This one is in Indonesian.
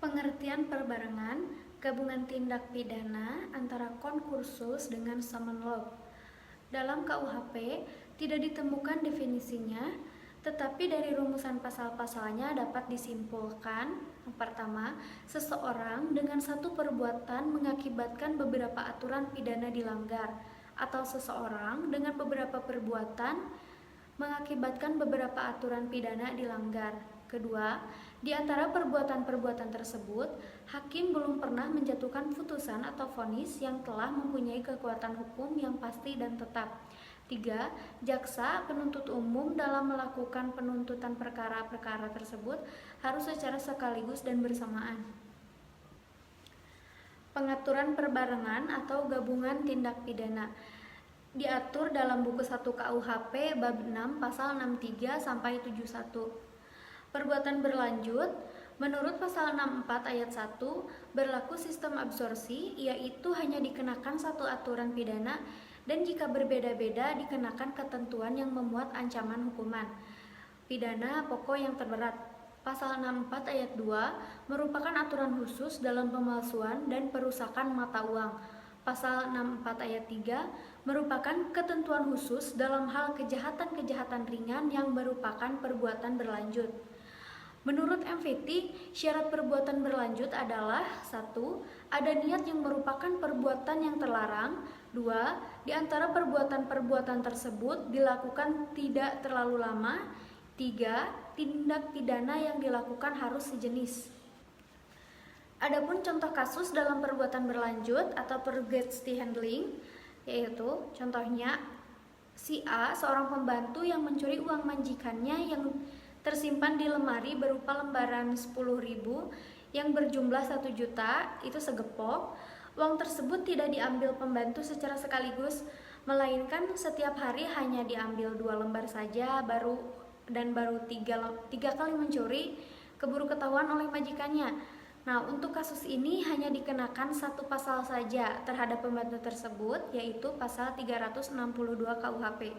Pengertian perbarengan, gabungan tindak pidana antara konkursus dengan common law. Dalam KUHP tidak ditemukan definisinya, tetapi dari rumusan pasal-pasalnya dapat disimpulkan. Yang pertama, seseorang dengan satu perbuatan mengakibatkan beberapa aturan pidana dilanggar, atau seseorang dengan beberapa perbuatan mengakibatkan beberapa aturan pidana dilanggar. Kedua, di antara perbuatan-perbuatan tersebut, hakim belum pernah menjatuhkan putusan atau vonis yang telah mempunyai kekuatan hukum yang pasti dan tetap. Tiga, jaksa penuntut umum dalam melakukan penuntutan perkara-perkara tersebut harus secara sekaligus dan bersamaan. Pengaturan perbarengan atau gabungan tindak pidana diatur dalam buku 1 KUHP bab 6 pasal 63 sampai 71. Perbuatan berlanjut, menurut pasal 64 ayat 1, berlaku sistem absorpsi, yaitu hanya dikenakan satu aturan pidana dan jika berbeda-beda dikenakan ketentuan yang memuat ancaman hukuman pidana pokok yang terberat. Pasal 64 ayat 2 merupakan aturan khusus dalam pemalsuan dan perusakan mata uang. Pasal 64 ayat 3 merupakan ketentuan khusus dalam hal kejahatan-kejahatan ringan yang merupakan perbuatan berlanjut. Menurut MVT, syarat perbuatan berlanjut adalah 1. Ada niat yang merupakan perbuatan yang terlarang. 2. Di antara perbuatan-perbuatan tersebut dilakukan tidak terlalu lama. 3. Tindak pidana yang dilakukan harus sejenis. Adapun contoh kasus dalam perbuatan berlanjut atau pergesti handling, yaitu contohnya si A, seorang pembantu yang mencuri uang majikannya yang tersimpan di lemari berupa lembaran 10.000 yang berjumlah 1 juta, itu segepok. Uang tersebut tidak diambil pembantu secara sekaligus, melainkan setiap hari hanya diambil 2 lembar saja, baru 3 kali mencuri, keburu ketahuan oleh majikannya. Nah, untuk kasus ini hanya dikenakan satu pasal saja terhadap pembantu tersebut, yaitu pasal 362 KUHP.